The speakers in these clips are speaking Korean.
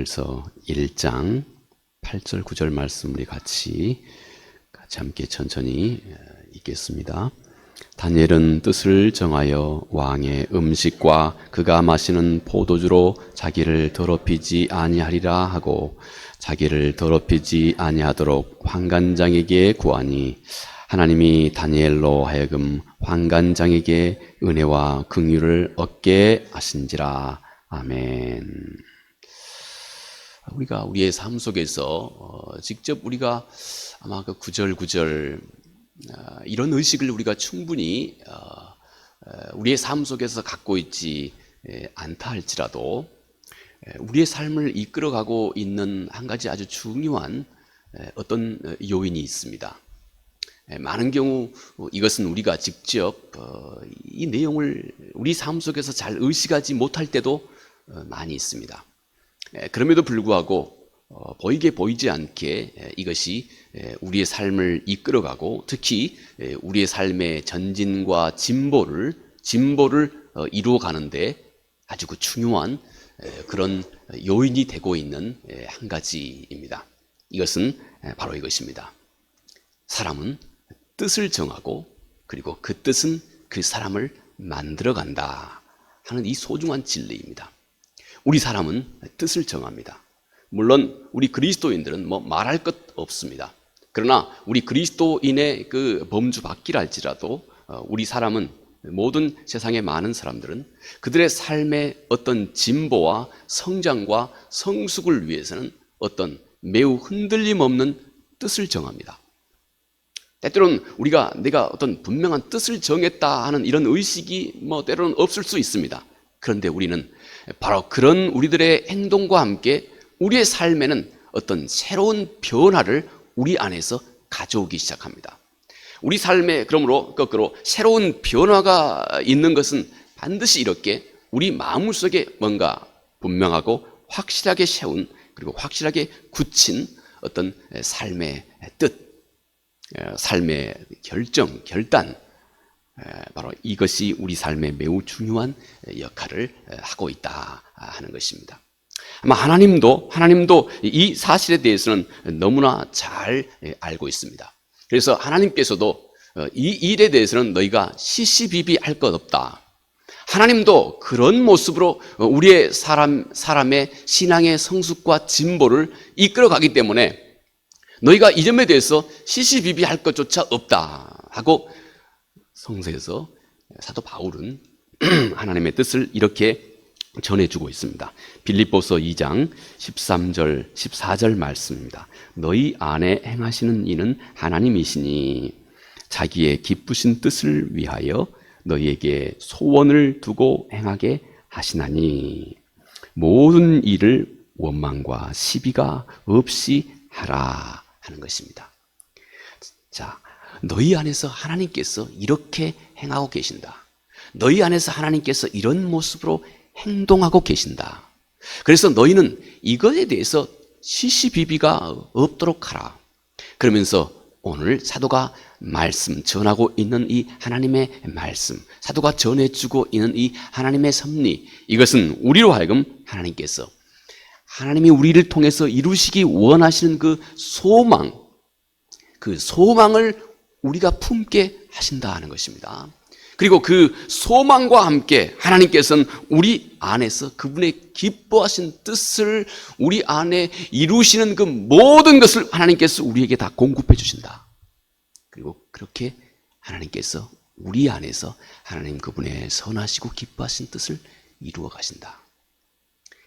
다니엘서 1장 8절 9절 말씀 우리 같이 함께 천천히 읽겠습니다. 다니엘은 뜻을 정하여 왕의 음식과 그가 마시는 포도주로 자기를 더럽히지 아니하리라 하고 자기를 더럽히지 아니하도록 환관장에게 구하니 하나님이 다니엘로 하여금 환관장에게 은혜와 긍휼을 얻게 하신지라. 아멘. 우리가 우리의 삶 속에서 직접 우리가 아마 그 구절구절 이런 의식을 우리가 충분히 우리의 삶 속에서 갖고 있지 않다 할지라도 우리의 삶을 이끌어가고 있는 한 가지 아주 중요한 어떤 요인이 있습니다. 많은 경우 이것은 우리가 직접 이 내용을 우리 삶 속에서 잘 의식하지 못할 때도 많이 있습니다. 그럼에도 불구하고 보이게 보이지 않게 이것이 우리의 삶을 이끌어가고 특히 우리의 삶의 전진과 진보를 이루어가는데 아주 중요한 그런 요인이 되고 있는 한 가지입니다. 이것은 바로 이것입니다. 사람은 뜻을 정하고 그리고 그 뜻은 그 사람을 만들어간다 하는 이 소중한 진리입니다. 우리 사람은 뜻을 정합니다. 물론 우리 그리스도인들은 말할 것 없습니다. 그러나 우리 그리스도인의 그 범주 밖이라 할지라도 우리 사람은 모든 세상의 많은 사람들은 그들의 삶의 어떤 진보와 성장과 성숙을 위해서는 어떤 매우 흔들림 없는 뜻을 정합니다. 때때로는 내가 어떤 분명한 뜻을 정했다 하는 이런 의식이 때로는 없을 수 있습니다. 그런데 우리는 바로 그런 우리들의 행동과 함께 우리의 삶에는 어떤 새로운 변화를 우리 안에서 가져오기 시작합니다. 우리 삶에 그러므로 거꾸로 새로운 변화가 있는 것은 반드시 이렇게 우리 마음속에 뭔가 분명하고 확실하게 세운 그리고 확실하게 굳힌 어떤 삶의 뜻, 삶의 결단, 바로 이것이 우리 삶에 매우 중요한 역할을 하고 있다 하는 것입니다. 아마 하나님도 이 사실에 대해서는 너무나 잘 알고 있습니다. 그래서 하나님께서도 이 일에 대해서는 너희가 시시비비 할 것 없다. 하나님도 그런 모습으로 우리의 사람의 신앙의 성숙과 진보를 이끌어가기 때문에 너희가 이 점에 대해서 시시비비 할 것조차 없다 하고 성서에서 사도 바울은 하나님의 뜻을 이렇게 전해주고 있습니다. 빌립보서 2장 13절 14절 말씀입니다. 너희 안에 행하시는 이는 하나님이시니 자기의 기쁘신 뜻을 위하여 너희에게 소원을 두고 행하게 하시나니 모든 일을 원망과 시비가 없이 하라 하는 것입니다. 자, 너희 안에서 하나님께서 이렇게 행하고 계신다. 너희 안에서 하나님께서 이런 모습으로 행동하고 계신다. 그래서 너희는 이것에 대해서 시시비비가 없도록 하라. 그러면서 오늘 사도가 말씀 전하고 있는 이 하나님의 말씀, 사도가 전해주고 있는 이 하나님의 섭리, 이것은 우리로 하여금 하나님이 우리를 통해서 이루시기 원하시는 그 소망을 우리가 품게 하신다 하는 것입니다. 그리고 그 소망과 함께 하나님께서는 우리 안에서 그분의 기뻐하신 뜻을 우리 안에 이루시는 그 모든 것을 하나님께서 우리에게 다 공급해 주신다. 그리고 그렇게 하나님께서 우리 안에서 하나님 그분의 선하시고 기뻐하신 뜻을 이루어 가신다.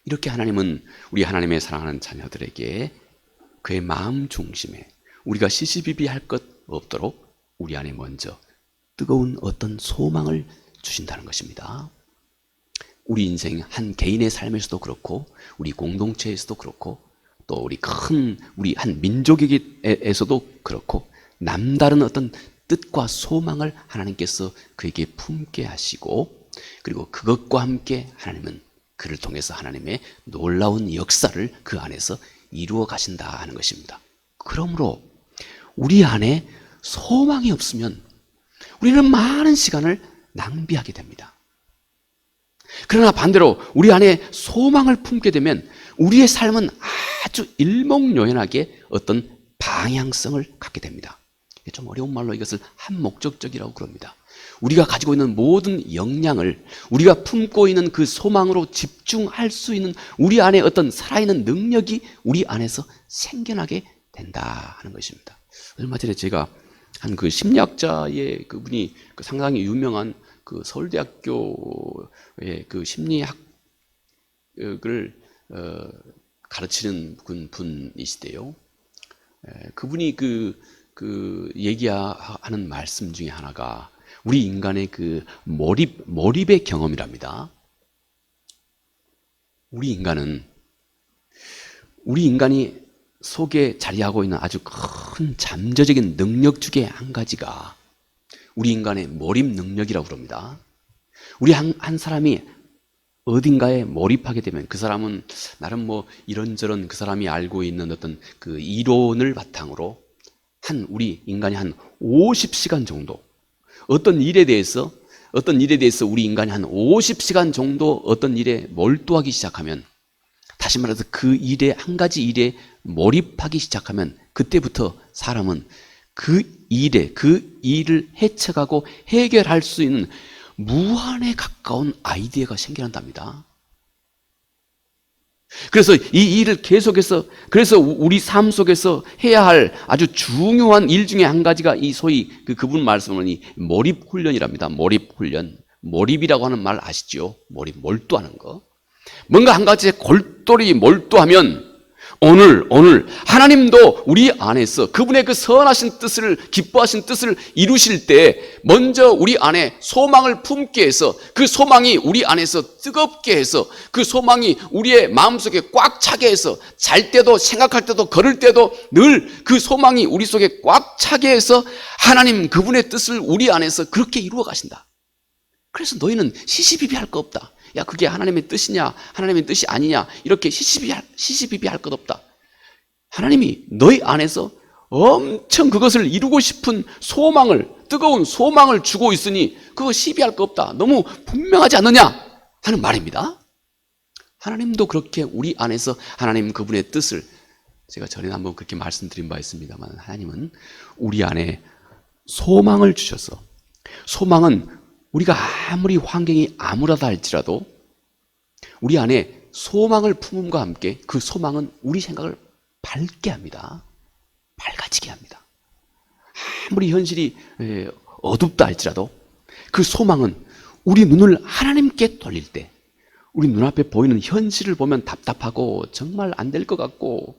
이렇게 하나님은 우리 하나님의 사랑하는 자녀들에게 그의 마음 중심에 우리가 시시비비 할 것 없도록 우리 안에 먼저 뜨거운 어떤 소망을 주신다는 것입니다. 우리 인생 한 개인의 삶에서도 그렇고 우리 공동체에서도 그렇고 또 우리 한 민족에서도 그렇고 남다른 어떤 뜻과 소망을 하나님께서 그에게 품게 하시고 그리고 그것과 함께 하나님은 그를 통해서 하나님의 놀라운 역사를 그 안에서 이루어 가신다 하는 것입니다. 그러므로 우리 안에 소망이 없으면 우리는 많은 시간을 낭비하게 됩니다. 그러나 반대로 우리 안에 소망을 품게 되면 우리의 삶은 아주 일목요연하게 어떤 방향성을 갖게 됩니다. 좀 어려운 말로 이것을 한목적적이라고 그럽니다. 우리가 가지고 있는 모든 역량을 우리가 품고 있는 그 소망으로 집중할 수 있는 우리 안에 어떤 살아있는 능력이 우리 안에서 생겨나게 된다 하는 것입니다. 얼마 전에 제가 한 그 심리학자의 그분이 그 상당히 유명한 그 서울대학교의 그 심리학을 가르치는 분이시대요. 그분이 그 얘기하는 말씀 중에 하나가 우리 인간의 그 몰입의 경험이랍니다. 우리 인간이 속에 자리하고 있는 아주 큰 잠재적인 능력 중에 한 가지가 우리 인간의 몰입 능력이라고 그럽니다. 우리 한 사람이 어딘가에 몰입하게 되면 그 사람은 나름 뭐 이런저런 그 사람이 알고 있는 어떤 그 이론을 바탕으로 우리 인간이 한 50시간 정도 어떤 일에 대해서 우리 인간이 한 50시간 정도 어떤 일에 몰두하기 시작하면, 다시 말해서 그 일에, 한 가지 일에 몰입하기 시작하면 그때부터 사람은 그 일을 헤쳐가고 해결할 수 있는 무한에 가까운 아이디어가 생겨난답니다. 그래서 이 일을 계속해서, 그래서 우리 삶 속에서 해야 할 아주 중요한 일 중에 한 가지가 이 소위 그분 말씀은 이 몰입 훈련이랍니다. 몰입 훈련. 몰입이라고 하는 말 아시죠? 몰두하는 거. 뭔가 한 가지에 골똘히 몰두하면 오늘 하나님도 우리 안에서 그분의 그 선하신 뜻을, 기뻐하신 뜻을 이루실 때 먼저 우리 안에 소망을 품게 해서 그 소망이 우리 안에서 뜨겁게 해서 그 소망이 우리의 마음속에 꽉 차게 해서 잘 때도 생각할 때도 걸을 때도 늘 그 소망이 우리 속에 꽉 차게 해서 하나님 그분의 뜻을 우리 안에서 그렇게 이루어 가신다. 그래서 너희는 시시비비할 거 없다. 야, 그게 하나님의 뜻이냐, 하나님의 뜻이 아니냐, 이렇게 시시비비할 것 없다. 하나님이 너희 안에서 엄청 그것을 이루고 싶은 소망을, 뜨거운 소망을 주고 있으니 그거 시비할 거 없다. 너무 분명하지 않느냐 하는 말입니다. 하나님도 그렇게 우리 안에서 하나님 그분의 뜻을, 제가 전에 한번 그렇게 말씀드린 바 있습니다만, 하나님은 우리 안에 소망을 주셔서, 소망은 우리가 아무리 환경이 암울하다 할지라도 우리 안에 소망을 품음과 함께 그 소망은 우리 생각을 밝게 합니다. 밝아지게 합니다. 아무리 현실이 어둡다 할지라도 그 소망은 우리 눈을 하나님께 돌릴 때, 우리 눈앞에 보이는 현실을 보면 답답하고 정말 안 될 것 같고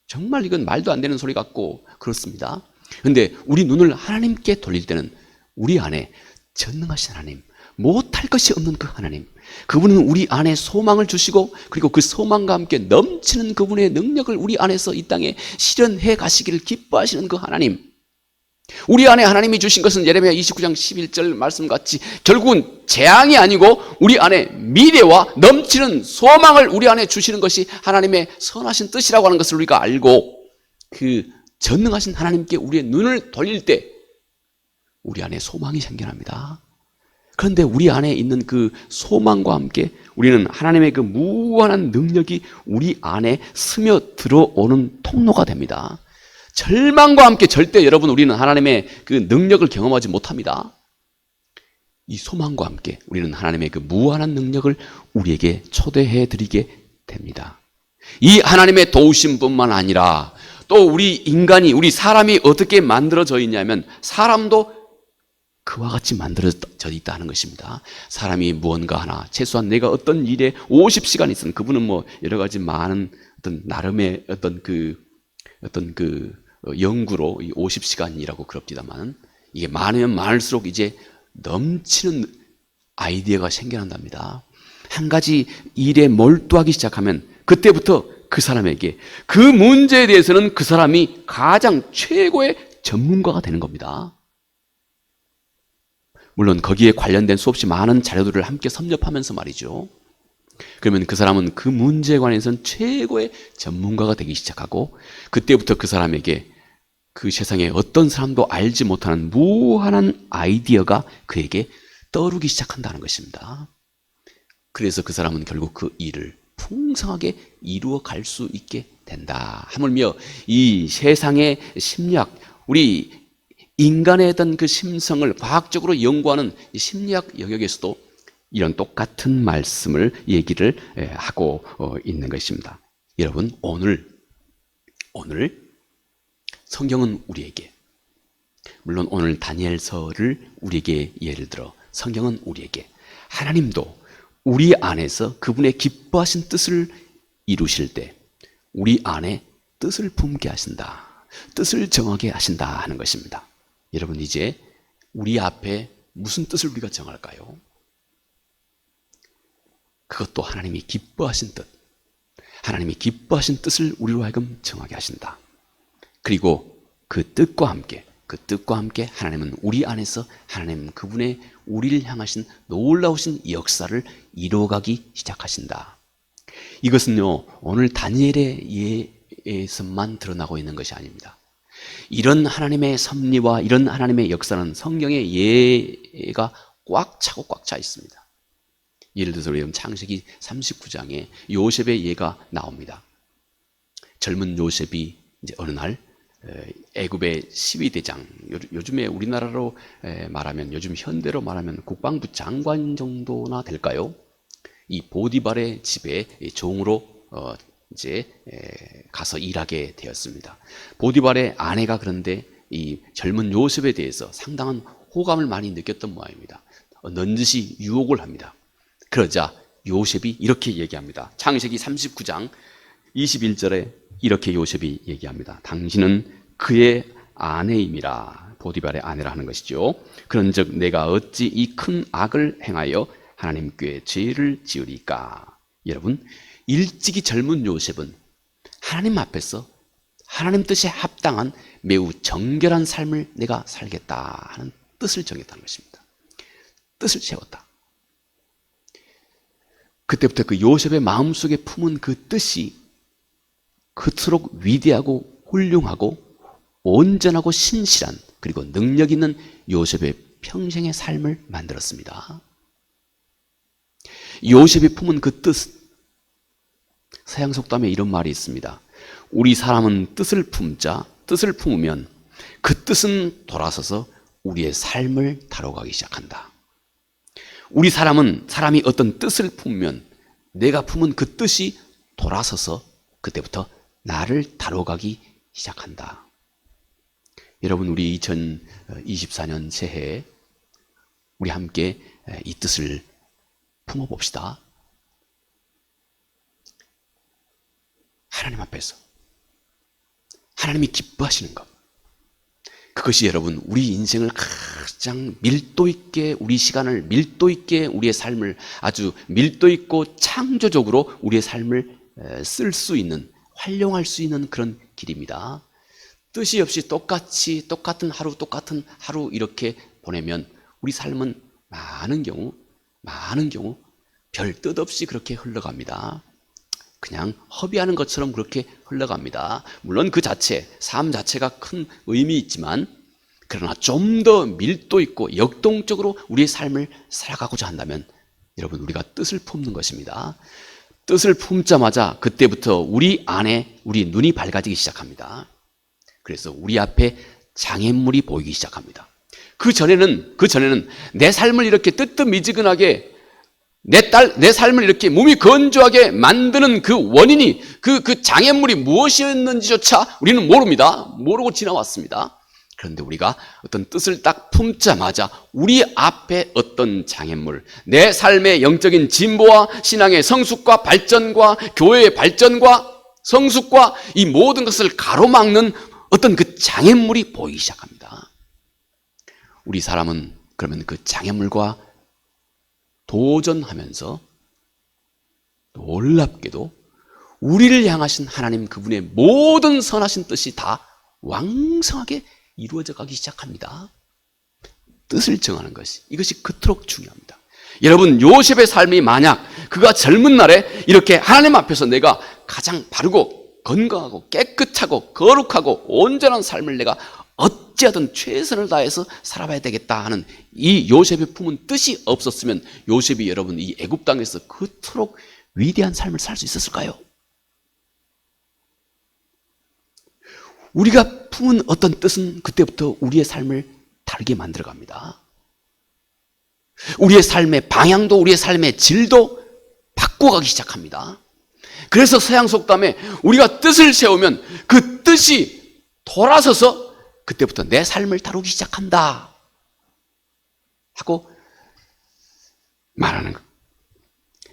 정말 이건 말도 안 되는 소리 같고 그렇습니다. 그런데 우리 눈을 하나님께 돌릴 때는 우리 안에 전능하신 하나님, 못할 것이 없는 그 하나님, 그분은 우리 안에 소망을 주시고 그리고 그 소망과 함께 넘치는 그분의 능력을 우리 안에서 이 땅에 실현해 가시기를 기뻐하시는 그 하나님, 우리 안에 하나님이 주신 것은 예레미야 29장 11절 말씀같이 결국은 재앙이 아니고 우리 안에 미래와 넘치는 소망을 우리 안에 주시는 것이 하나님의 선하신 뜻이라고 하는 것을 우리가 알고 그 전능하신 하나님께 우리의 눈을 돌릴 때 우리 안에 소망이 생겨납니다. 그런데 우리 안에 있는 그 소망과 함께 우리는 하나님의 그 무한한 능력이 우리 안에 스며들어오는 통로가 됩니다. 절망과 함께 절대 여러분 우리는 하나님의 그 능력을 경험하지 못합니다. 이 소망과 함께 우리는 하나님의 그 무한한 능력을 우리에게 초대해 드리게 됩니다. 이 하나님의 도우심뿐만 아니라 또 우리 인간이, 우리 사람이 어떻게 만들어져 있냐면 사람도 그와 같이 만들어져 있다는 것입니다. 사람이 무언가 하나, 최소한 내가 어떤 일에 50시간 있으면, 그분은 뭐 여러 가지 많은 어떤 나름의 어떤 연구로 이 50시간이라고 그럽니다만, 이게 많으면 많을수록 이제 넘치는 아이디어가 생겨난답니다. 한 가지 일에 몰두하기 시작하면 그때부터 그 사람에게 그 문제에 대해서는 그 사람이 가장 최고의 전문가가 되는 겁니다. 물론 거기에 관련된 수없이 많은 자료들을 함께 섭렵하면서 말이죠. 그러면 그 사람은 그 문제에 관해서는 최고의 전문가가 되기 시작하고 그때부터 그 사람에게 그 세상에 어떤 사람도 알지 못하는 무한한 아이디어가 그에게 떠오르기 시작한다는 것입니다. 그래서 그 사람은 결국 그 일을 풍성하게 이루어 갈 수 있게 된다. 하물며 이 세상의 심리학, 우리 인간의 어떤 그 심성을 과학적으로 연구하는 심리학 영역에서도 이런 똑같은 말씀을 얘기를 하고 있는 것입니다. 여러분, 오늘 성경은 우리에게, 물론 오늘 다니엘서를 우리에게 예를 들어 성경은 우리에게 하나님도 우리 안에서 그분의 기뻐하신 뜻을 이루실 때 우리 안에 뜻을 품게 하신다. 뜻을 정하게 하신다 하는 것입니다. 여러분, 이제 우리 앞에 무슨 뜻을 우리가 정할까요? 그것도 하나님이 기뻐하신 뜻, 하나님이 기뻐하신 뜻을 우리로 하여금 정하게 하신다. 그리고 그 뜻과 함께 하나님은 우리 안에서 하나님 그분의 우리를 향하신 놀라우신 역사를 이루어가기 시작하신다. 이것은요, 오늘 다니엘의 예에서만 드러나고 있는 것이 아닙니다. 이런 하나님의 섭리와 이런 하나님의 역사는 성경의 예가 꽉 차고 꽉 차 있습니다. 예를 들어서 우리 창세기 39장에 요셉의 예가 나옵니다. 젊은 요셉이 이제 어느 날 애굽의 12대장, 요즘에 우리나라로 말하면, 요즘 현대로 말하면 국방부 장관 정도나 될까요? 이 보디발의 집에 종으로 이제 가서 일하게 되었습니다. 보디발의 아내가 그런데 이 젊은 요셉에 대해서 상당한 호감을 많이 느꼈던 모양입니다. 넌지시 유혹을 합니다. 그러자 요셉이 이렇게 얘기합니다. 창세기 39장 21절에 이렇게 요셉이 얘기합니다. 당신은 그의 아내임이라. 보디발의 아내라 하는 것이죠. 그런즉 내가 어찌 이 큰 악을 행하여 하나님께 죄를 지으리까. 여러분, 일찍이 젊은 요셉은 하나님 앞에서 하나님 뜻에 합당한 매우 정결한 삶을 내가 살겠다 하는 뜻을 정했다는 것입니다. 뜻을 세웠다. 그때부터 그 요셉의 마음속에 품은 그 뜻이 그토록 위대하고 훌륭하고 온전하고 신실한, 그리고 능력 있는 요셉의 평생의 삶을 만들었습니다. 요셉이 품은 그 뜻, 서양 속담에 이런 말이 있습니다. 우리 사람은 뜻을 품으면 그 뜻은 돌아서서 우리의 삶을 다뤄가기 시작한다. 사람이 어떤 뜻을 품으면 내가 품은 그 뜻이 돌아서서 그때부터 나를 다뤄가기 시작한다. 여러분, 우리 2024년 새해에 우리 함께 이 뜻을 품어봅시다. 하나님 앞에서 하나님이 기뻐하시는 것, 그것이 여러분 우리 인생을 가장 밀도 있게, 우리 시간을 밀도 있게, 우리의 삶을 아주 밀도 있고 창조적으로 우리의 삶을 쓸 수 있는, 활용할 수 있는 그런 길입니다. 뜻이 없이 똑같은 하루 이렇게 보내면 우리 삶은 많은 경우 별 뜻 없이 그렇게 흘러갑니다. 그냥 허비하는 것처럼 그렇게 흘러갑니다. 물론 그 삶 자체가 큰 의미 있지만, 그러나 좀 더 밀도 있고 역동적으로 우리의 삶을 살아가고자 한다면 여러분, 우리가 뜻을 품는 것입니다. 뜻을 품자마자 그때부터 우리 안에 우리 눈이 밝아지기 시작합니다. 그래서 우리 앞에 장애물이 보이기 시작합니다. 그 전에는 내 삶을 이렇게 뜨뜻미지근하게, 내 삶을 이렇게 몸이 건조하게 만드는 그 원인이, 그 장애물이 무엇이었는지조차 우리는 모르고 지나왔습니다. 그런데 우리가 어떤 뜻을 딱 품자마자 우리 앞에 어떤 장애물, 내 삶의 영적인 진보와 신앙의 성숙과 발전과 교회의 발전과 성숙과 이 모든 것을 가로막는 어떤 그 장애물이 보이기 시작합니다. 우리 사람은 그러면 그 장애물과 도전하면서 놀랍게도 우리를 향하신 하나님 그분의 모든 선하신 뜻이 다 왕성하게 이루어져 가기 시작합니다. 뜻을 정하는 것이, 이것이 그토록 중요합니다. 여러분, 요셉의 삶이 만약 그가 젊은 날에 이렇게 하나님 앞에서 내가 가장 바르고 건강하고 깨끗하고 거룩하고 온전한 삶을 내가 어찌하든 최선을 다해서 살아봐야 되겠다 하는 이 요셉의 품은 뜻이 없었으면 요셉이 여러분 이 애굽 땅에서 그토록 위대한 삶을 살 수 있었을까요? 우리가 품은 어떤 뜻은 그때부터 우리의 삶을 다르게 만들어갑니다. 우리의 삶의 방향도 우리의 삶의 질도 바꿔가기 시작합니다. 그래서 서양 속담에 우리가 뜻을 세우면 그 뜻이 돌아서서 그때부터 내 삶을 다루기 시작한다 하고 말하는 것.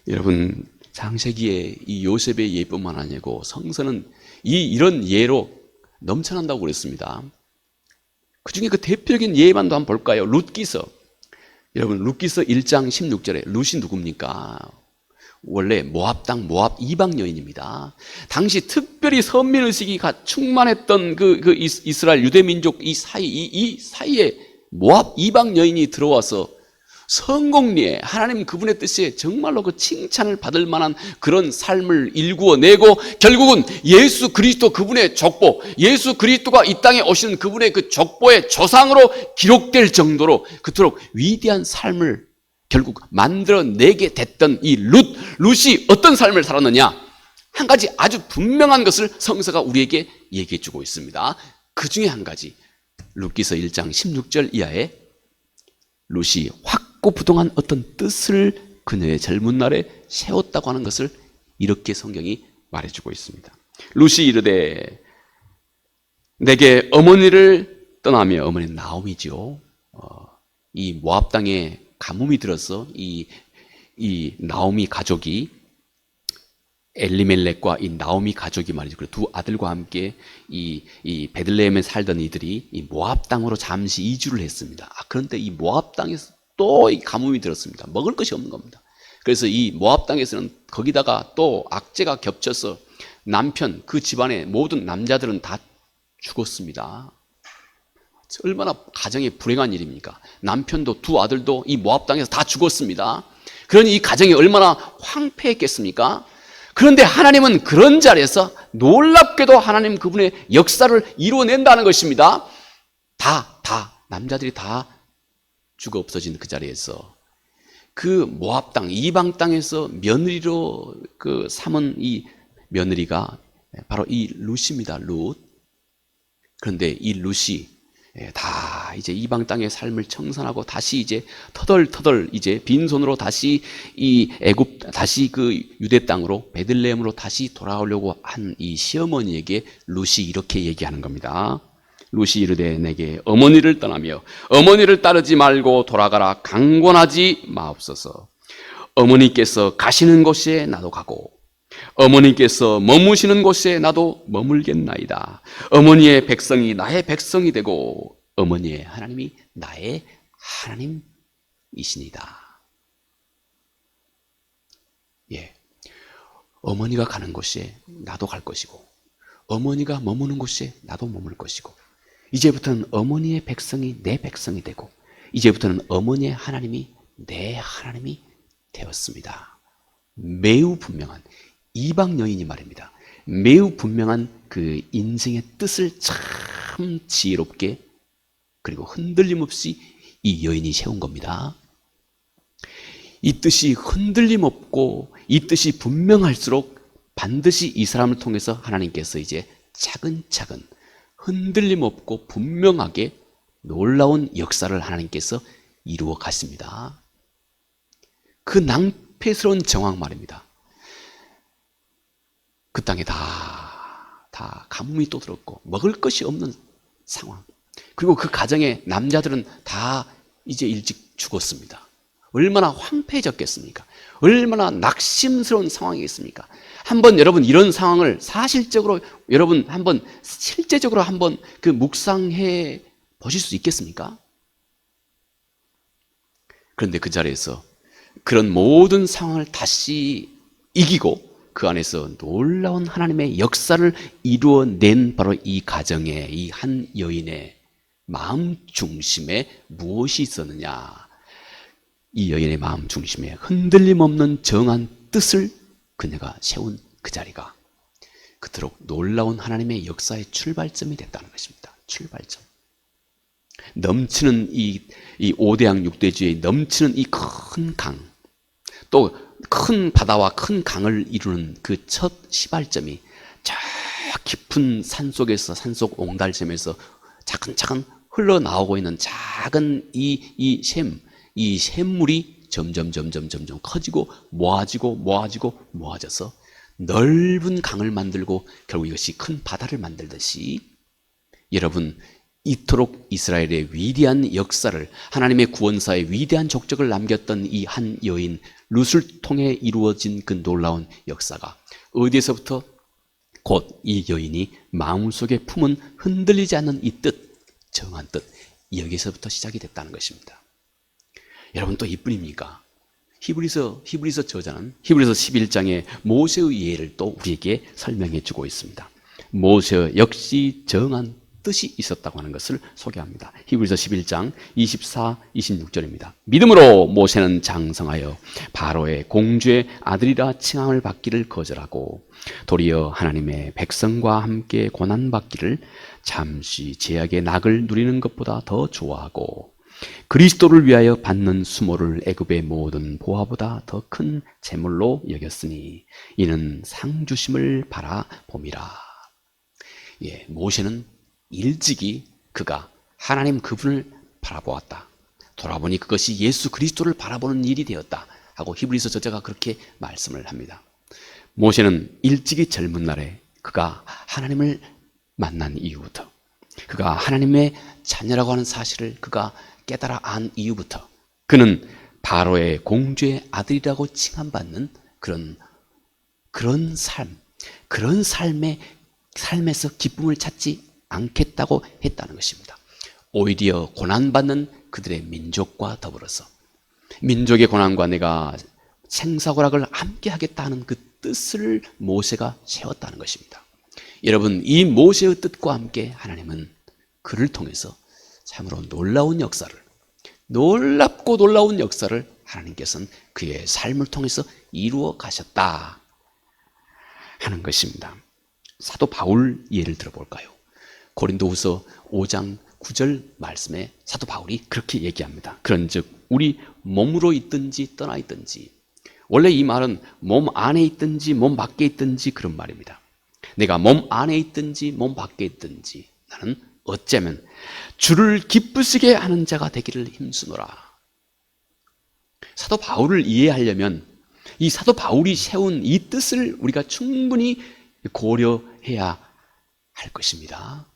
여러분, 창세기에 이 요셉의 예뿐만 아니고 성서는 이런 예로 넘쳐난다고 그랬습니다. 그 중에 그 대표적인 예만도 한번 볼까요? 룻기서. 여러분, 룻기서 1장 16절에 룻이 누굽니까? 원래 모압 땅, 모압 이방 여인입니다. 당시 특별히 선민의식이 충만했던 그 이스라엘 유대민족 이 사이에 모압 이방 여인이 들어와서 성공리에 하나님 그분의 뜻에 정말로 그 칭찬을 받을 만한 그런 삶을 일구어내고 결국은 예수 그리스도 그분의 족보, 예수 그리스도가 이 땅에 오시는 그분의 그 족보의 조상으로 기록될 정도로 그토록 위대한 삶을 결국 만들어내게 됐던 이 룻이 어떤 삶을 살았느냐? 한 가지 아주 분명한 것을 성서가 우리에게 얘기해 주고 있습니다. 그 중에 한 가지, 룻기서 1장 16절 이하에 룻이 확고부동한 어떤 뜻을 그녀의 젊은 날에 세웠다고 하는 것을 이렇게 성경이 말해주고 있습니다. 룻이 이르되 내게 어머니를 떠나며, 어머니는 나오미죠. 이 모압 땅에 가뭄이 들어서 이 나오미 가족이, 엘리멜렉과 이 나오미 가족이 말이죠. 그 두 아들과 함께 이 베들레헴에 살던 이들이 이 모압 땅으로 잠시 이주를 했습니다. 그런데 이 모압 땅에서 또 이 가뭄이 들었습니다. 먹을 것이 없는 겁니다. 그래서 이 모압 땅에서는 거기다가 또 악재가 겹쳐서 남편, 그 집안의 모든 남자들은 다 죽었습니다. 얼마나 가정이 불행한 일입니까? 남편도 두 아들도 이 모압 땅에서 다 죽었습니다. 그러니 이 가정이 얼마나 황폐했겠습니까? 그런데 하나님은 그런 자리에서 놀랍게도 하나님 그분의 역사를 이루어낸다는 것입니다. 남자들이 다 죽어 없어진 그 자리에서 그 모압 땅, 이방 땅에서 며느리로 그 삼은 이 며느리가 바로 이 룻입니다. 룻. 그런데 이 룻이 다 이제 이방 땅의 삶을 청산하고 다시 이제 터덜터덜 이제 빈손으로 다시 이 애굽, 다시 그 유대 땅으로 베들레헴으로 다시 돌아오려고 한 이 시어머니에게 룻이 이렇게 얘기하는 겁니다. 룻이 이르되 내게 어머니를 떠나며 어머니를 따르지 말고 돌아가라. 강권하지 마옵소서. 어머니께서 가시는 곳에 나도 가고 어머니께서 머무시는 곳에 나도 머물겠나이다. 어머니의 백성이 나의 백성이 되고 어머니의 하나님이 나의 하나님이시니다. 예, 어머니가 가는 곳에 나도 갈 것이고 어머니가 머무는 곳에 나도 머물 것이고 이제부터는 어머니의 백성이 내 백성이 되고 이제부터는 어머니의 하나님이 내 하나님이 되었습니다. 매우 분명한, 이방 여인이 말입니다. 매우 분명한 그 인생의 뜻을 참 지혜롭게 그리고 흔들림 없이 이 여인이 세운 겁니다. 이 뜻이 흔들림 없고 이 뜻이 분명할수록 반드시 이 사람을 통해서 하나님께서 이제 차근차근 흔들림 없고 분명하게 놀라운 역사를 하나님께서 이루어 가십니다. 그 낭패스러운 정황 말입니다. 그 땅에 다 가뭄이 또 들었고 먹을 것이 없는 상황. 그리고 그 가정의 남자들은 다 이제 일찍 죽었습니다. 얼마나 황폐해졌겠습니까? 얼마나 낙심스러운 상황이겠습니까? 한번 여러분 이런 상황을 사실적으로 여러분 한번 실제적으로 한번 그 묵상해 보실 수 있겠습니까? 그런데 그 자리에서 그런 모든 상황을 다시 이기고 그 안에서 놀라운 하나님의 역사를 이루어낸 바로 이 가정의 이 한 여인의 마음 중심에 무엇이 있었느냐? 이 여인의 마음 중심에 흔들림 없는 정한 뜻을 그녀가 세운 그 자리가 그토록 놀라운 하나님의 역사의 출발점이 됐다는 것입니다. 출발점. 넘치는 이 5대양 6대주의 넘치는 이 큰 강, 또 큰 바다와 큰 강을 이루는 그 첫 시발점이 저 깊은 산속에서, 산속 옹달샘에서 차근차근 흘러나오고 있는 작은 이 샘물이 점점 커지고 모아져서 넓은 강을 만들고 결국 이것이 큰 바다를 만들듯이, 여러분, 이토록 이스라엘의 위대한 역사를, 하나님의 구원사의 위대한 족적을 남겼던 이 한 여인 룻을 통해 이루어진 그 놀라운 역사가 어디에서부터? 곧 이 여인이 마음속에 품은 흔들리지 않는 이 뜻, 정한 뜻, 여기서부터 시작이 됐다는 것입니다. 여러분, 또 이뿐입니까? 히브리서 저자는 히브리서 11장의 모세의 예를 또 우리에게 설명해 주고 있습니다. 모세 역시 정한 뜻이 있었다고 하는 것을 소개합니다. 히브리서 11장 24, 26절입니다. 믿음으로 모세는 장성하여 바로의 공주의 아들이라 칭함을 받기를 거절하고 도리어 하나님의 백성과 함께 고난받기를 잠시 제약의 낙을 누리는 것보다 더 좋아하고 그리스도를 위하여 받는 수모를 애굽의 모든 보화보다 더 큰 재물로 여겼으니 이는 상 주심을 바라봄이라. 예, 모세는 일찍이 그가 하나님 그분을 바라보았다. 돌아보니 그것이 예수 그리스도를 바라보는 일이 되었다 하고 히브리서 저자가 그렇게 말씀을 합니다. 모세는 일찍이 젊은 날에 그가 하나님을 만난 이후부터, 그가 하나님의 자녀라고 하는 사실을 그가 깨달아 안 이후부터 그는 바로의 공주의 아들이라고 칭함받는 그런 삶에서 기쁨을 찾지 않겠다고 했다는 것입니다. 오히려 고난받는 그들의 민족과 더불어서 민족의 고난과 내가 생사고락을 함께 하겠다는 그 뜻을 모세가 세웠다는 것입니다. 여러분, 이 모세의 뜻과 함께 하나님은 그를 통해서 참으로 놀랍고 놀라운 역사를 하나님께서는 그의 삶을 통해서 이루어 가셨다 하는 것입니다. 사도 바울 예를 들어볼까요? 고린도후서 5장 9절 말씀에 사도 바울이 그렇게 얘기합니다. 그런즉 우리 몸으로 있든지 떠나 있든지, 원래 이 말은 몸 안에 있든지 몸 밖에 있든지 그런 말입니다. 내가 몸 안에 있든지 몸 밖에 있든지 나는 어쩌면 주를 기쁘시게 하는 자가 되기를 힘쓰노라. 사도 바울을 이해하려면 이 사도 바울이 세운 이 뜻을 우리가 충분히 고려해야 할 것입니다.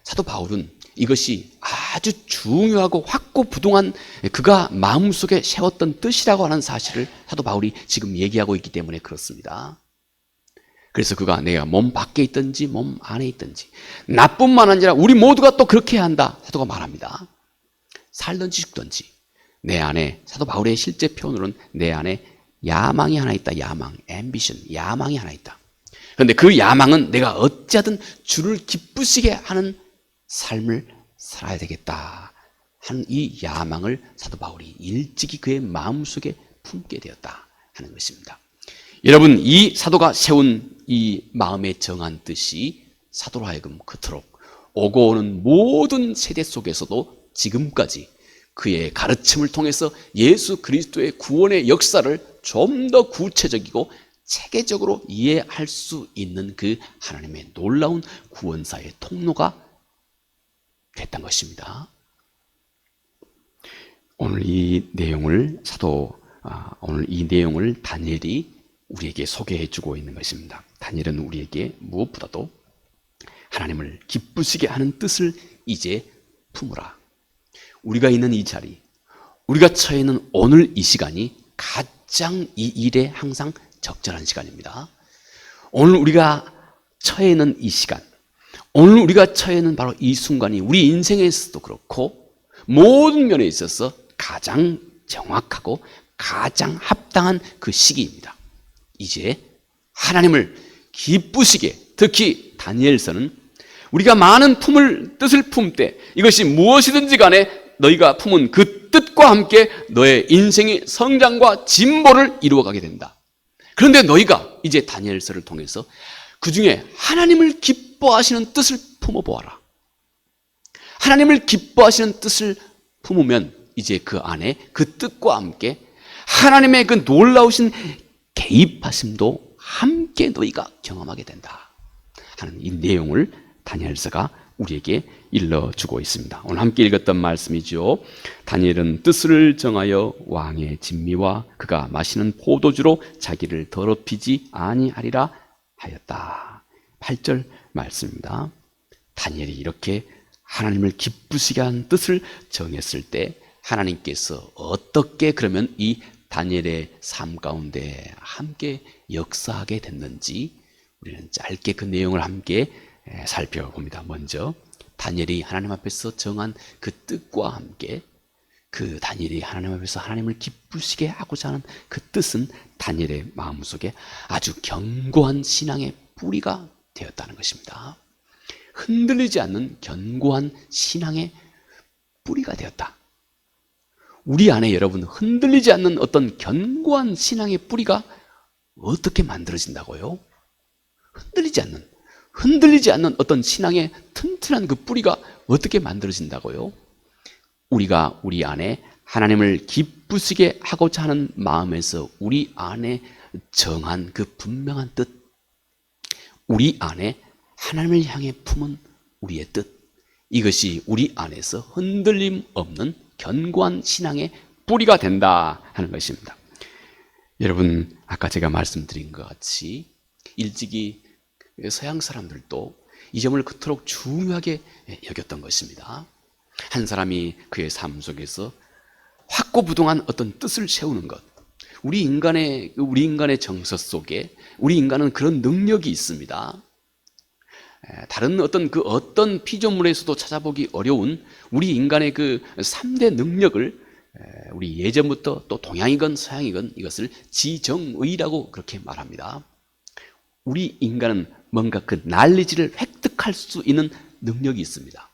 사도 바울은 이것이 아주 중요하고 확고부동한 그가 마음속에 세웠던 뜻이라고 하는 사실을 사도 바울이 지금 얘기하고 있기 때문에 그렇습니다. 그래서 그가 내가 몸 밖에 있든지 몸 안에 있든지, 나뿐만 아니라 우리 모두가 또 그렇게 해야 한다 사도가 말합니다. 살든지 죽든지 내 안에, 사도 바울의 실제 표현으로는 내 안에 야망이 하나 있다. 야망, ambition, 야망이 하나 있다. 그런데 그 야망은 내가 어찌하든 주를 기쁘시게 하는 삶을 살아야 되겠다 하는 이 야망을 사도 바울이 일찍이 그의 마음속에 품게 되었다 하는 것입니다. 여러분, 이 사도가 세운 이 마음에 정한 뜻이 사도로 하여금 그토록 오고 오는 모든 세대 속에서도 지금까지 그의 가르침을 통해서 예수 그리스도의 구원의 역사를 좀 더 구체적이고 체계적으로 이해할 수 있는 그 하나님의 놀라운 구원사의 통로가 됐던 것입니다. 오늘 이 내용을 다니엘이 우리에게 소개해 주고 있는 것입니다. 다니엘은 우리에게 무엇보다도 하나님을 기쁘시게 하는 뜻을 이제 품으라. 우리가 있는 이 자리, 우리가 처해 있는 오늘 이 시간이 가장 이 일에 항상 적절한 시간입니다. 오늘 우리가 처해 있는 이 시간, 오늘 우리가 처해 있는 바로 이 순간이 우리 인생에서도 그렇고 모든 면에 있어서 가장 정확하고 가장 합당한 그 시기입니다. 이제 하나님을 기쁘시게, 특히 다니엘서는 우리가 많은 뜻을 품때 이것이 무엇이든지 간에 너희가 품은 그 뜻과 함께 너의 인생의 성장과 진보를 이루어가게 된다. 그런데 너희가 이제 다니엘서를 통해서 그 중에 하나님을 기뻐하시는 뜻을 품어보아라. 하나님을 기뻐하시는 뜻을 품으면 이제 그 안에 그 뜻과 함께 하나님의 그 놀라우신 개입하심도 함께 너희가 경험하게 된다 하는 이 내용을 다니엘서가 우리에게 일러주고 있습니다. 오늘 함께 읽었던 말씀이죠. 다니엘은 뜻을 정하여 왕의 진미와 그가 마시는 포도주로 자기를 더럽히지 아니하리라 하였다. 8절 말씀입니다. 다니엘이 이렇게 하나님을 기쁘시게 한 뜻을 정했을 때 하나님께서 어떻게 그러면 이 다니엘의 삶 가운데 함께 역사하게 됐는지 우리는 짧게 그 내용을 함께 살펴봅니다. 먼저 다니엘이 하나님 앞에서 정한 그 뜻과 함께 그 다니엘이 하나님 앞에서 하나님을 기쁘시게 하고자 하는 그 뜻은 다니엘의 마음속에 아주 견고한 신앙의 뿌리가 되었다는 것입니다. 흔들리지 않는 견고한 신앙의 뿌리가 되었다. 우리 안에 여러분 흔들리지 않는 어떤 견고한 신앙의 뿌리가 어떻게 만들어진다고요? 흔들리지 않는 어떤 신앙의 튼튼한 그 뿌리가 어떻게 만들어진다고요? 우리가 우리 안에 하나님을 기쁘시게 하고자 하는 마음에서 우리 안에 정한 그 분명한 뜻, 우리 안에 하나님을 향해 품은 우리의 뜻, 이것이 우리 안에서 흔들림 없는 견고한 신앙의 뿌리가 된다 하는 것입니다. 여러분, 아까 제가 말씀드린 것 같이 일찍이 서양 사람들도 이 점을 그토록 중요하게 여겼던 것입니다. 한 사람이 그의 삶 속에서 확고부동한 어떤 뜻을 세우는 것, 우리 인간의 정서 속에 우리 인간은 그런 능력이 있습니다. 다른 어떤 피조물에서도 찾아보기 어려운 우리 인간의 그 3대 능력을 우리 예전부터 또 동양이건 서양이건 이것을 지정의라고 그렇게 말합니다. 우리 인간은 뭔가 그 난리지를 획득할 수 있는 능력이 있습니다.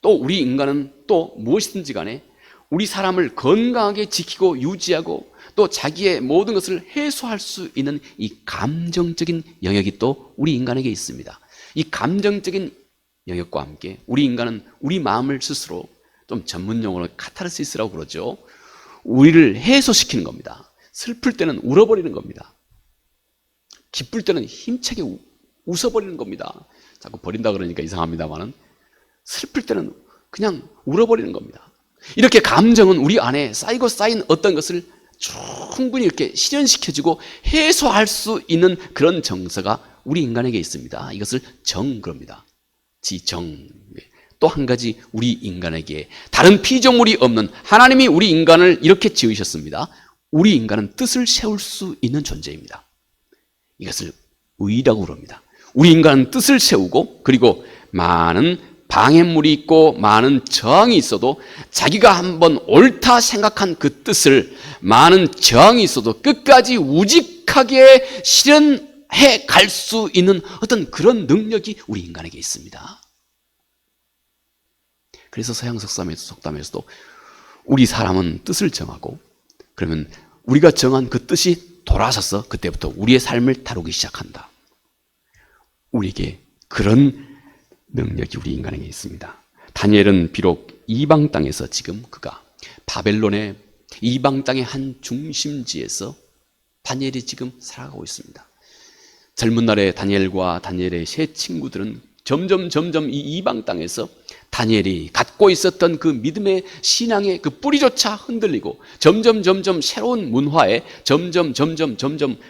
또 우리 인간은 또 무엇이든지 간에 우리 사람을 건강하게 지키고 유지하고 또 자기의 모든 것을 해소할 수 있는 이 감정적인 영역이 또 우리 인간에게 있습니다. 이 감정적인 영역과 함께 우리 인간은 우리 마음을 스스로 좀 전문 용어로 카타르시스라고 그러죠. 우리를 해소시키는 겁니다. 슬플 때는 울어버리는 겁니다. 기쁠 때는 힘차게 웃어버리는 겁니다. 자꾸 버린다 그러니까 이상합니다만은 슬플 때는 그냥 울어버리는 겁니다. 이렇게 감정은 우리 안에 쌓인 어떤 것을 충분히 이렇게 실현시켜주고 해소할 수 있는 그런 정서가 우리 인간에게 있습니다. 이것을 그럽니다. 지정. 또 한 가지 우리 인간에게 다른 피조물이 없는 하나님이 우리 인간을 이렇게 지으셨습니다. 우리 인간은 뜻을 세울 수 있는 존재입니다. 이것을 의라고 그럽니다. 우리 인간은 뜻을 세우고 그리고 많은 방해물이 있고 많은 저항이 있어도 자기가 한번 옳다 생각한 그 뜻을 많은 저항이 있어도 끝까지 우직하게 실현해 갈 수 있는 어떤 그런 능력이 우리 인간에게 있습니다. 그래서 서양 속담에서도 우리 사람은 뜻을 정하고 그러면 우리가 정한 그 뜻이 돌아서서 그때부터 우리의 삶을 다루기 시작한다. 우리에게 그런 능력이 우리 인간에게 있습니다. 다니엘은 비록 이방 땅에서 지금 그가 바벨론의 이방 땅의 한 중심지에서 다니엘이 지금 살아가고 있습니다. 젊은 날에 다니엘과 다니엘의 세 친구들은 점점 이 이방 땅에서 다니엘이 갖고 있었던 그 믿음의 신앙의 그 뿌리조차 흔들리고 점점 새로운 문화에 점점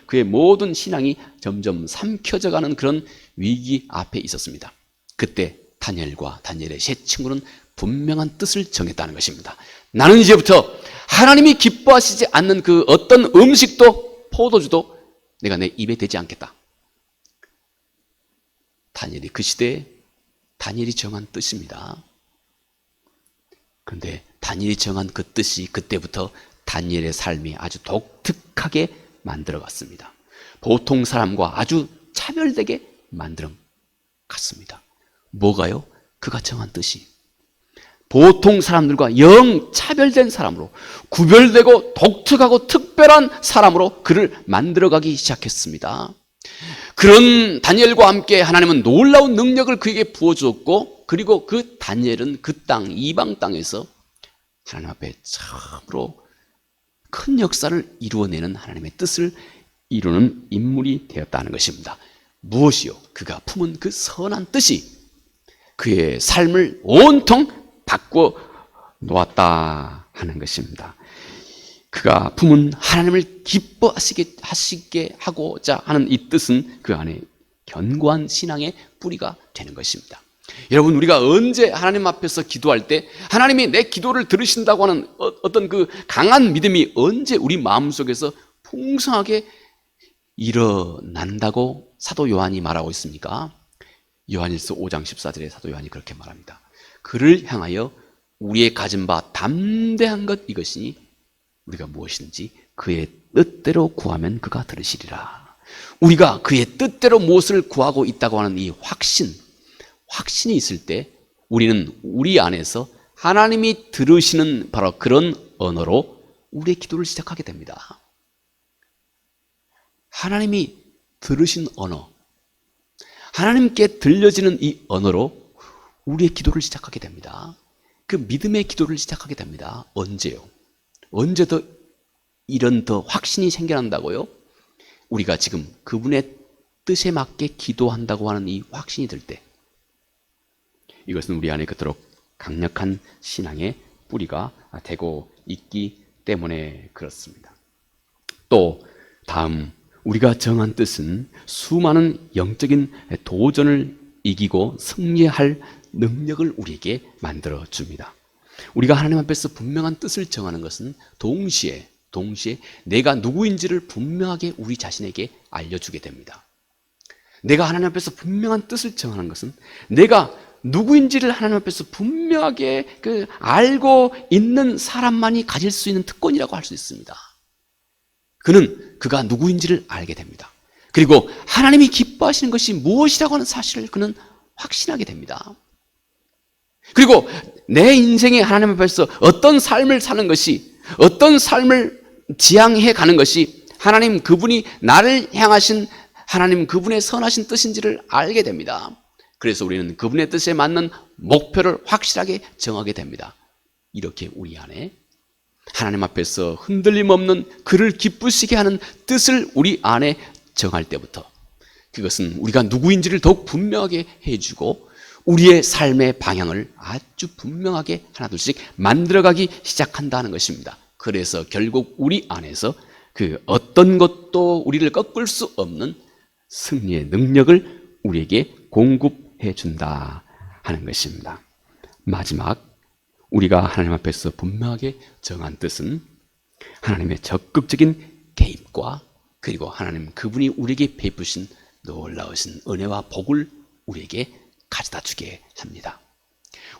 그의 모든 신앙이 점점 삼켜져가는 그런 위기 앞에 있었습니다. 그때 다니엘과 다니엘의 세 친구는 분명한 뜻을 정했다는 것입니다. 나는 이제부터 하나님이 기뻐하시지 않는 그 어떤 음식도 포도주도 내가 내 입에 대지 않겠다. 다니엘이 그 시대에 다니엘이 정한 뜻입니다. 그런데 다니엘이 정한 그 뜻이 그때부터 다니엘의 삶이 아주 독특하게 만들어갔습니다. 보통 사람과 아주 차별되게 만들어갔습니다. 뭐가요? 그가 정한 뜻이 보통 사람들과 영 차별된 사람으로 구별되고 독특하고 특별한 사람으로 그를 만들어가기 시작했습니다. 그런 다니엘과 함께 하나님은 놀라운 능력을 그에게 부어주었고 그리고 그 다니엘은 그 땅 이방 땅에서 하나님 앞에 참으로 큰 역사를 이루어내는 하나님의 뜻을 이루는 인물이 되었다는 것입니다. 무엇이요? 그가 품은 그 선한 뜻이 그의 삶을 온통 바꾸어 놓았다 하는 것입니다. 그가 품은 하나님을 기뻐하시게 하고자 하는 이 뜻은 그 안에 견고한 신앙의 뿌리가 되는 것입니다. 여러분, 우리가 언제 하나님 앞에서 기도할 때 하나님이 내 기도를 들으신다고 하는 어떤 그 강한 믿음이 언제 우리 마음속에서 풍성하게 일어난다고 사도 요한이 말하고 있습니까? 요한일서 5장 14절에 사도 요한이 그렇게 말합니다. 그를 향하여 우리의 가진 바 담대한 것 이것이니 우리가 무엇이든지 그의 뜻대로 구하면 그가 들으시리라. 우리가 그의 뜻대로 무엇을 구하고 있다고 하는 이 확신이 있을 때 우리는 우리 안에서 하나님이 들으시는 바로 그런 언어로 우리의 기도를 시작하게 됩니다. 하나님이 들으신 언어, 하나님께 들려지는 이 언어로 우리의 기도를 시작하게 됩니다. 그 믿음의 기도를 시작하게 됩니다. 언제요? 언제 이런 더 확신이 생겨난다고요? 우리가 지금 그분의 뜻에 맞게 기도한다고 하는 이 확신이 들 때, 이것은 우리 안에 그토록 강력한 신앙의 뿌리가 되고 있기 때문에 그렇습니다. 또 다음, 우리가 정한 뜻은 수많은 영적인 도전을 이기고 승리할 능력을 우리에게 만들어 줍니다. 우리가 하나님 앞에서 분명한 뜻을 정하는 것은 동시에 내가 누구인지를 분명하게 우리 자신에게 알려주게 됩니다. 내가 하나님 앞에서 분명한 뜻을 정하는 것은 내가 누구인지를 하나님 앞에서 분명하게 알고 있는 사람만이 가질 수 있는 특권이라고 할 수 있습니다. 그가 누구인지를 알게 됩니다. 그리고 하나님이 기뻐하시는 것이 무엇이라고 하는 사실을 그는 확신하게 됩니다. 그리고 내 인생에 하나님 앞에서 어떤 삶을 사는 것이, 어떤 삶을 지향해 가는 것이 하나님 그분이 나를 향하신 하나님 그분의 선하신 뜻인지를 알게 됩니다. 그래서 우리는 그분의 뜻에 맞는 목표를 확실하게 정하게 됩니다. 이렇게 우리 안에 하나님 앞에서 흔들림 없는 그를 기쁘시게 하는 뜻을 우리 안에 정할 때부터 그것은 우리가 누구인지를 더욱 분명하게 해주고 우리의 삶의 방향을 아주 분명하게 하나둘씩 만들어가기 시작한다는 것입니다. 그래서 결국 우리 안에서 그 어떤 것도 우리를 꺾을 수 없는 승리의 능력을 우리에게 공급해 준다 하는 것입니다. 마지막, 우리가 하나님 앞에서 분명하게 정한 뜻은 하나님의 적극적인 개입과 그리고 하나님 그분이 우리에게 베푸신 놀라우신 은혜와 복을 우리에게 가져다 주게 합니다.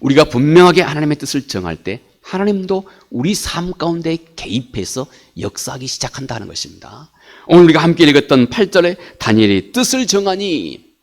우리가 분명하게 하나님의 뜻을 정할 때 하나님도 우리 삶 가운데 개입해서 역사하기 시작한다는 것입니다. 오늘 우리가 함께 읽었던 8절에 다니엘이 뜻을 정하니,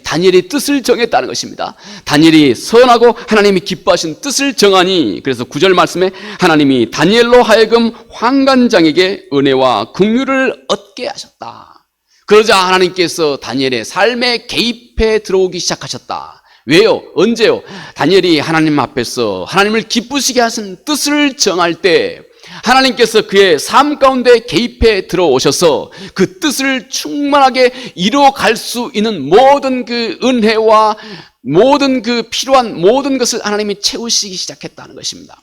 다니엘이 뜻을 정했다는 것입니다. 다니엘이 선하고 하나님이 기뻐하신 뜻을 정하니, 그래서 9절 말씀에 하나님이 다니엘로 하여금 환관장에게 은혜와 긍휼을 얻게 하셨다. 그러자 하나님께서 다니엘의 삶에 개입해 들어오기 시작하셨다. 왜요? 언제요? 다니엘이 하나님 앞에서 하나님을 기쁘시게 하신 뜻을 정할 때 하나님께서 그의 삶 가운데 개입해 들어오셔서 그 뜻을 충만하게 이루어갈 수 있는 모든 그 은혜와 모든 그 필요한 모든 것을 하나님이 채우시기 시작했다는 것입니다.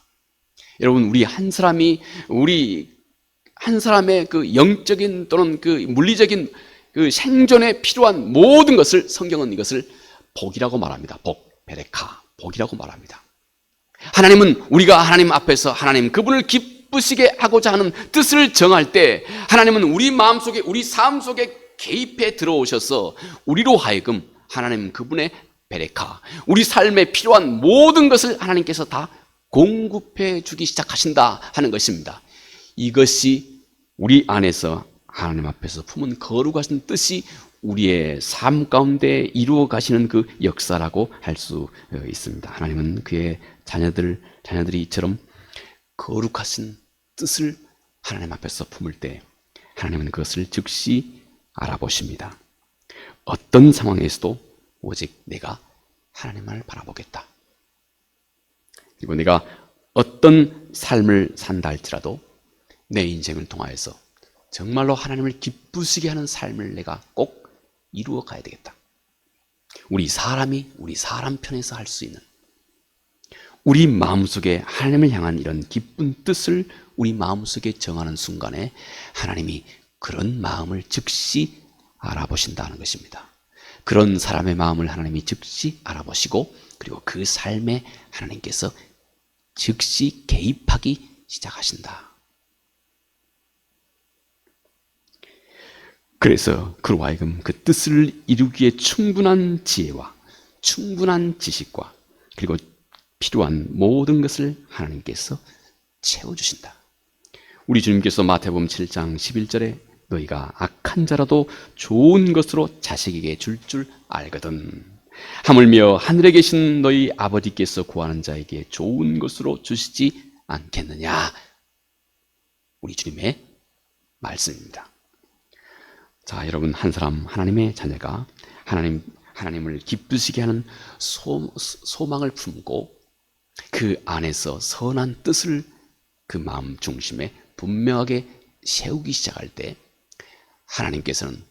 여러분, 우리 한 사람의 그 영적인 또는 그 물리적인 그 생존에 필요한 모든 것을 성경은 이것을 복이라고 말합니다. 베레카, 복이라고 말합니다. 하나님은 우리가 하나님 앞에서 하나님 그분을 기쁘시게 하고자 하는 뜻을 정할 때 하나님은 우리 마음속에 우리 삶 속에 개입해 들어오셔서 우리로 하여금 하나님 그분의 베레카, 우리 삶에 필요한 모든 것을 하나님께서 다 공급해 주기 시작하신다 하는 것입니다. 이것이 우리 안에서 하나님 앞에서 품은 거룩하신 뜻이 우리의 삶 가운데 이루어 가시는 그 역사라고 할 수 있습니다. 하나님은 그의 자녀들이 이처럼 거룩하신 뜻을 하나님 앞에서 품을 때 하나님은 그것을 즉시 알아보십니다. 어떤 상황에서도 오직 내가 하나님을 바라보겠다. 그리고 내가 어떤 삶을 산다 할지라도 내 인생을 통하여서 정말로 하나님을 기쁘시게 하는 삶을 내가 꼭 이루어 가야 되겠다. 우리 사람이 우리 사람 편에서 할 수 있는, 우리 마음속에 하나님을 향한 이런 기쁜 뜻을 우리 마음속에 정하는 순간에 하나님이 그런 마음을 즉시 알아보신다는 것입니다. 그런 사람의 마음을 하나님이 즉시 알아보시고, 그리고 그 삶에 하나님께서 즉시 개입하기 시작하신다. 그래서 그로 하여금 그 뜻을 이루기에 충분한 지혜와 충분한 지식과 그리고 필요한 모든 것을 하나님께서 채워주신다. 우리 주님께서 마태복음 7장 11절에 너희가 악한 자라도 좋은 것으로 자식에게 줄 줄 알거든. 하물며 하늘에 계신 너희 아버지께서 구하는 자에게 좋은 것으로 주시지 않겠느냐. 우리 주님의 말씀입니다. 자, 여러분, 한 사람 하나님의 자녀가 하나님을 기쁘시게 하는 소망을 품고 그 안에서 선한 뜻을 그 마음 중심에 분명하게 세우기 시작할 때 하나님께서는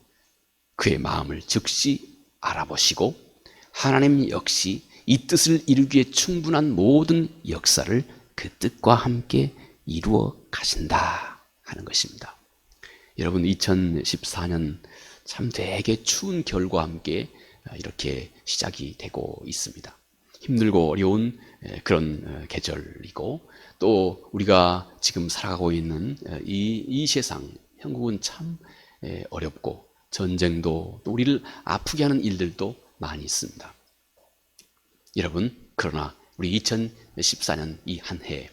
그의 마음을 즉시 알아보시고 하나님 역시 이 뜻을 이루기에 충분한 모든 역사를 그 뜻과 함께 이루어 가신다 하는 것입니다. 여러분, 2014년 참 되게 추운 겨울과 함께 이렇게 시작이 되고 있습니다. 힘들고 어려운 그런 계절이고, 또 우리가 지금 살아가고 있는 이 세상, 한국은 참 어렵고 전쟁도 또 우리를 아프게 하는 일들도 많이 있습니다. 여러분, 그러나 우리 2014년 이 한 해,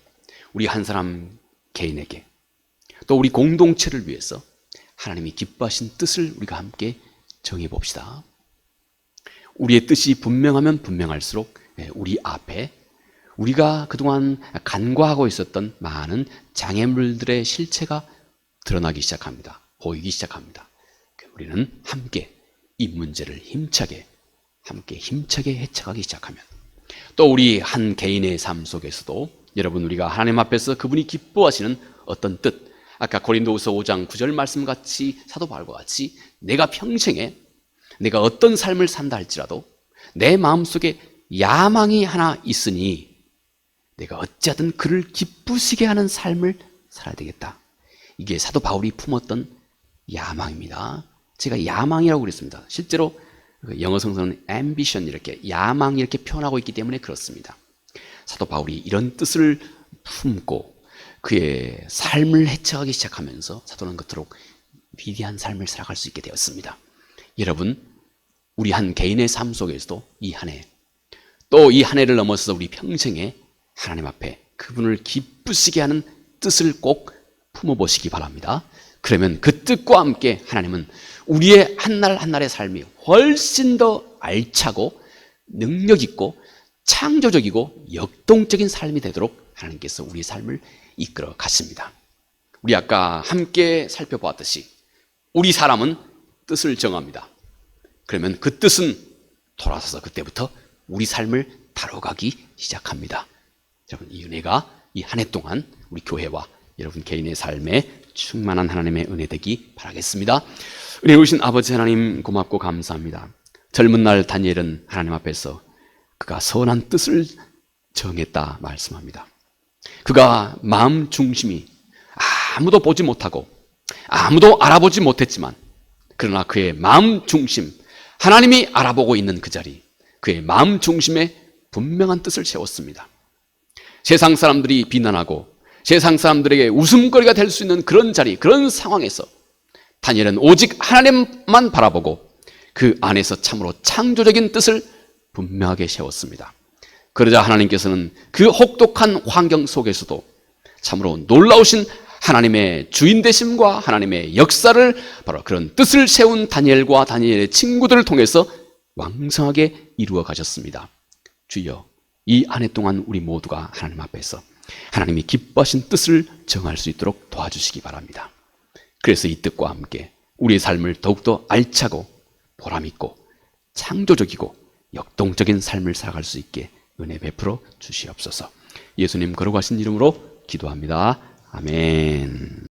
우리 한 사람 개인에게 또 우리 공동체를 위해서 하나님이 기뻐하신 뜻을 우리가 함께 정해봅시다. 우리의 뜻이 분명하면 분명할수록 우리 앞에 우리가 그동안 간과하고 있었던 많은 장애물들의 실체가 드러나기 시작합니다. 보이기 시작합니다. 우리는 함께 이 문제를 힘차게 헤쳐가기 시작하면, 또 우리 한 개인의 삶 속에서도 여러분, 우리가 하나님 앞에서 그분이 기뻐하시는 어떤 뜻, 아까 고린도후서 5장 9절 말씀같이, 사도 바울과 같이 내가 평생에 내가 어떤 삶을 산다 할지라도 내 마음속에 야망이 하나 있으니 내가 어찌하든 그를 기쁘시게 하는 삶을 살아야 되겠다. 이게 사도 바울이 품었던 야망입니다. 제가 야망이라고 그랬습니다. 실제로 영어 성서는 ambition, 이렇게 야망 이렇게 표현하고 있기 때문에 그렇습니다. 사도 바울이 이런 뜻을 품고 그의 삶을 헤쳐가기 시작하면서 사도는 그토록 위대한 삶을 살아갈 수 있게 되었습니다. 여러분, 우리 한 개인의 삶 속에서도 이 한 해, 또 이 한 해를 넘어서 우리 평생에 하나님 앞에 그분을 기쁘시게 하는 뜻을 꼭 품어보시기 바랍니다. 그러면 그 뜻과 함께 하나님은 우리의 한날 한날의 삶이 훨씬 더 알차고 능력 있고 창조적이고 역동적인 삶이 되도록 하나님께서 우리의 삶을 이끌어 가십니다. 우리 아까 함께 살펴보았듯이 우리 사람은 뜻을 정합니다. 그러면 그 뜻은 돌아서서 그때부터 우리 삶을 다뤄가기 시작합니다. 여러분, 이 은혜가 이 한 해 동안 우리 교회와 여러분 개인의 삶에 충만한 하나님의 은혜 되기 바라겠습니다. 은혜로우신 아버지 하나님, 고맙고 감사합니다. 젊은 날 다니엘은 하나님 앞에서 그가 선한 뜻을 정했다 말씀합니다. 그가 마음 중심이 아무도 보지 못하고 아무도 알아보지 못했지만, 그러나 그의 마음 중심, 하나님이 알아보고 있는 그 자리, 그의 마음 중심에 분명한 뜻을 세웠습니다. 세상 사람들이 비난하고 세상 사람들에게 웃음거리가 될 수 있는 그런 자리, 그런 상황에서 다니엘은 오직 하나님만 바라보고 그 안에서 참으로 창조적인 뜻을 분명하게 세웠습니다. 그러자 하나님께서는 그 혹독한 환경 속에서도 참으로 놀라우신 하나님의 주인 되심과 하나님의 역사를, 바로 그런 뜻을 세운 다니엘과 다니엘의 친구들을 통해서 왕성하게 이루어 가셨습니다. 주여, 이 한 해 동안 우리 모두가 하나님 앞에서 하나님이 기뻐하신 뜻을 정할 수 있도록 도와주시기 바랍니다. 그래서 이 뜻과 함께 우리의 삶을 더욱더 알차고 보람있고 창조적이고 역동적인 삶을 살아갈 수 있게 은혜 베풀어 주시옵소서. 예수님 거룩하신 이름으로 기도합니다. 아멘.